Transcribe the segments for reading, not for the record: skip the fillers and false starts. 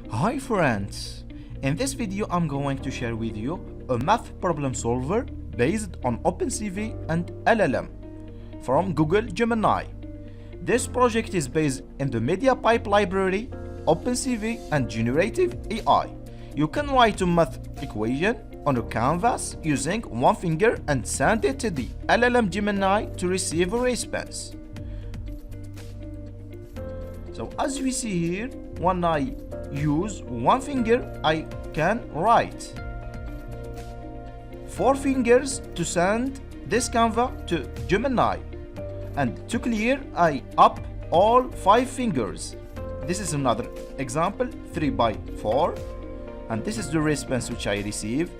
Hi friends! In this video I'm going to share with you a math problem solver based on opencv and LLM from Google Gemini. This project is based in the mediapipe library, opencv and generative AI. You can write a math equation on a canvas using one finger and send it to the LLM Gemini to receive a response. So as we see here, when I use one finger, I can write. 4 fingers to send this canvas to Gemini. And to clear, I up all 5 fingers. This is another example, 3 by 4. And this is the response which I receive.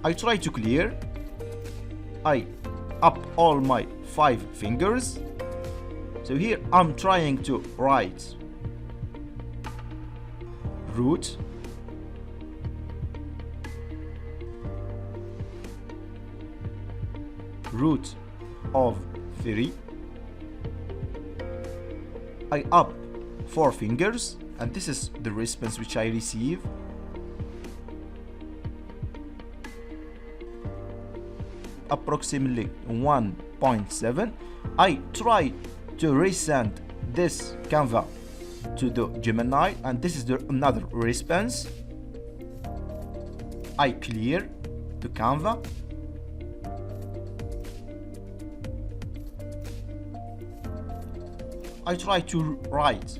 I try to clear. I up all my 5 fingers. So here I'm trying to write root of 3. I up 4 fingers and this is the response which I receive. Approximately 1.7. I try to resend this canvas to the Gemini and this is another response. I clear the canvas. I try to write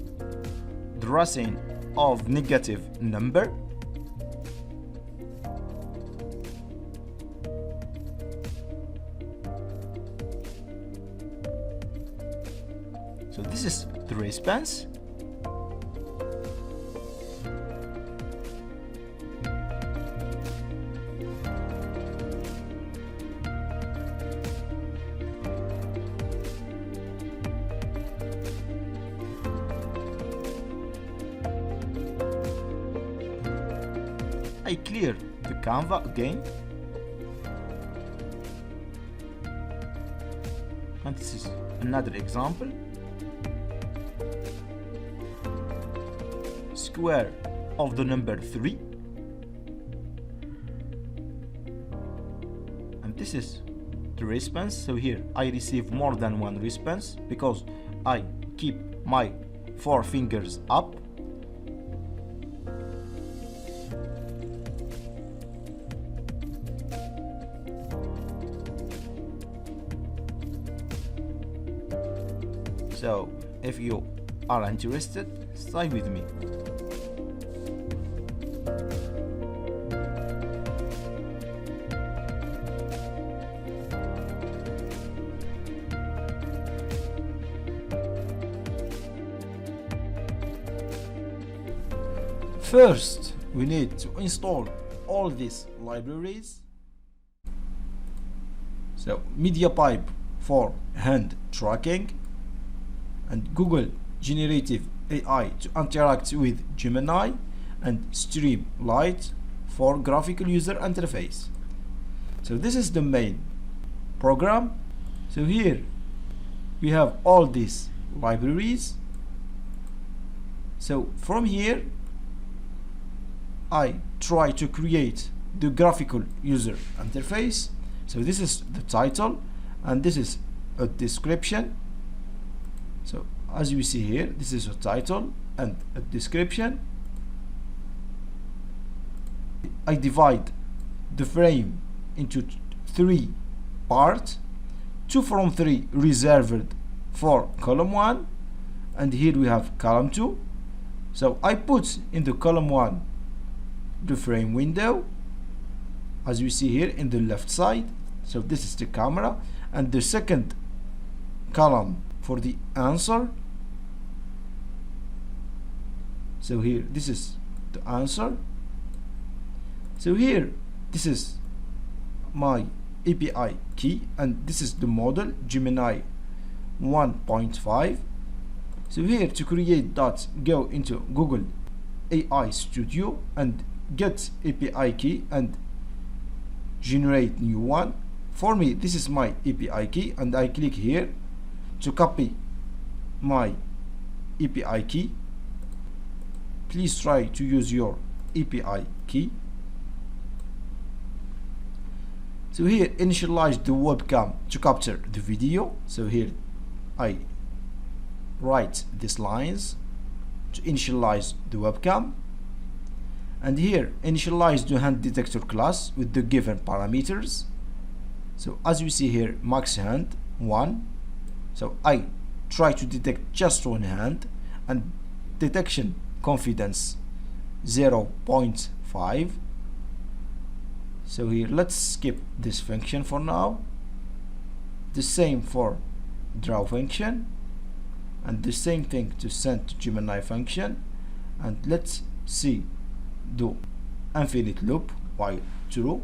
the racine of negative number. So this is the response. I clear the canvas again. And this is another example. Square of the number 3, and this is the response. So here I receive more than one response because I keep my 4 fingers up. So if you are interested, stay with me. First, we need to install all these libraries. So, mediapipe for hand tracking and Google Generative AI to interact with Gemini and streamlit for graphical user interface. So this is the main program. So here we have all these libraries. So from here I try to create the graphical user interface. So this is the title and this is a description. So as you see here, this is a title and a description. I divide the frame into 3 parts, 2 from 3 reserved for column 1, and here we have column 2. So I put in the column 1 the frame window, as you see here in the left side. So this is the camera, and the second column for the answer. So here this is the answer. So here this is my API key and this is the model Gemini 1.5. So here to create that, go into Google AI Studio and get API key and generate new one. for me this is my API key, and I click here to copy my API key. Please try to use your API key. So here, initialize the webcam to capture the video. So here I write these lines to initialize the webcam, and here initialize the hand detector class with the given parameters. So as you see here, max hand 1, so I try to detect just one hand, and detection confidence 0.5. so here let's skip this function for now. The same for draw function, and the same thing to send to Gemini function. And let's see do infinite loop while true,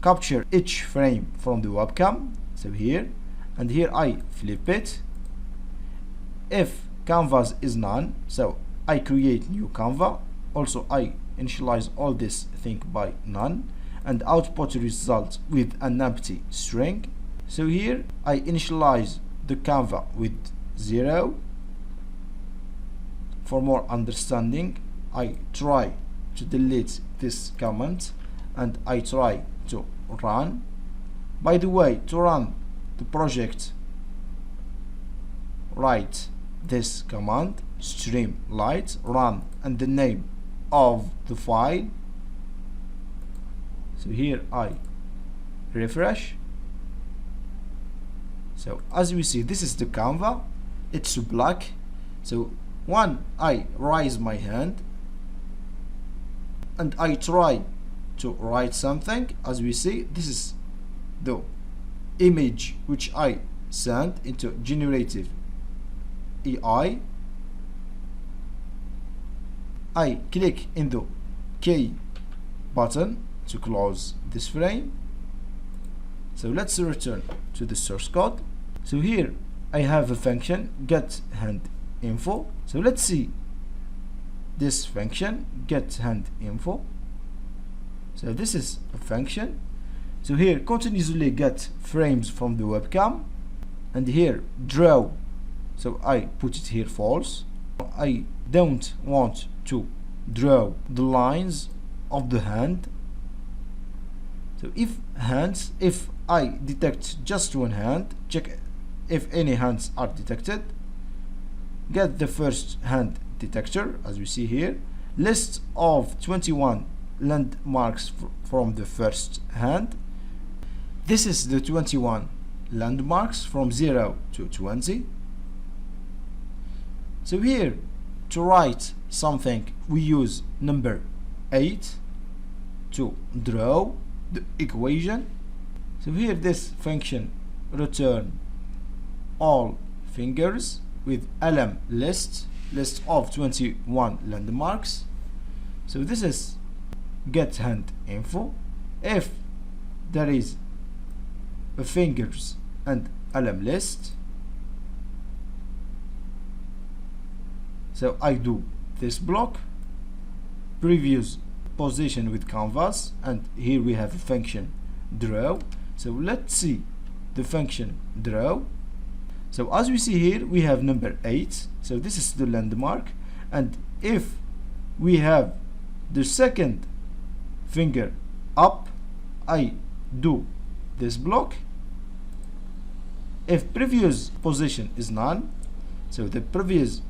capture each frame from the webcam. So here, and here I flip it. If canvas is none, so I create new canvas. Also I initialize all this thing by none, and output result with an empty string. So here I initialize the canvas with 0. For more understanding, I try to delete this comment, and I try to run. By the way, to run the project, write this command streamlit run and the name of the file. So here I refresh. So as we see, this is the canvas, it's black. So when I raise my hand and I try to write something, as we see, this is the image which I sent into generative AI. I click in the K button to close this frame. So let's return to the source code. So here I have a function get hand info. So let's see this function get hand info. So this is a function. So here continuously get frames from the webcam, and here draw. So I put it here false. I don't want to draw the lines of the hand. So if I detect just one hand, check if any hands are detected. Get the first hand detector, as we see here. List of 21 landmarks from the first hand. This is the 21 landmarks from 0 to 20. So here to write something we use number 8 to draw the equation. So here this function return all fingers with LLM list of 21 landmarks. So this is get hand info. If there is a fingers and LLM list, so I do this block previous position with canvas, and here we have a function draw. So let's see the function draw. So as we see here, we have number 8. So this is the landmark, and if we have the second finger up, I do this block. If previous position is none, so the previous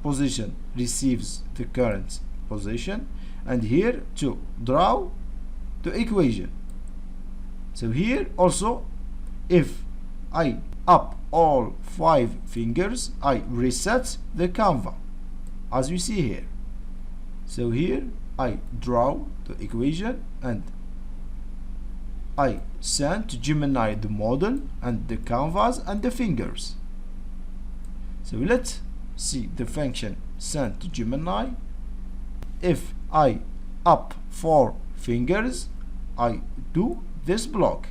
position receives the current position, and here to draw the equation. So here also, if I up all 5 fingers, I reset the canvas, as we see here. So here I draw the equation, and I send to Gemini the model and the canvas and the fingers. So let's see the function sent to Gemini. If I up 4 fingers, I do this block.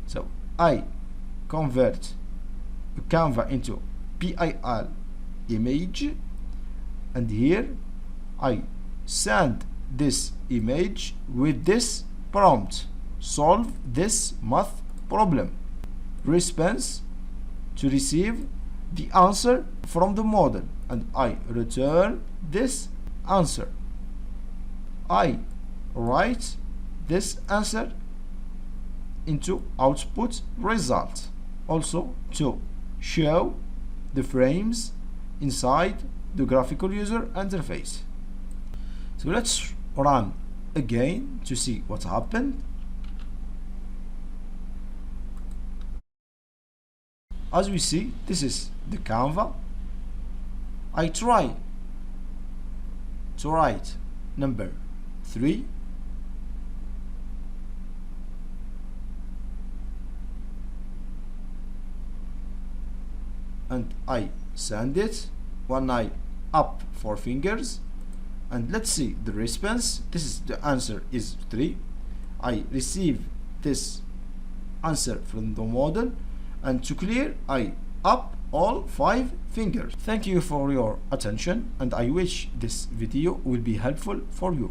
So I convert the canvas into PIL image, and here I send this image with this prompt: solve this math problem. Response to receive the answer from the model, and I return this answer. I write this answer into output result, also to show the frames inside the graphical user interface. So let's run again to see what happened. As we see, this is the Canva. I try to write number 3, and I send it. One eye up, 4 fingers, and let's see the response. This is the answer is 3. I receive this answer from the model, and to clear, I up all 5 fingers. Thank you for your attention, and I wish this video will be helpful for you.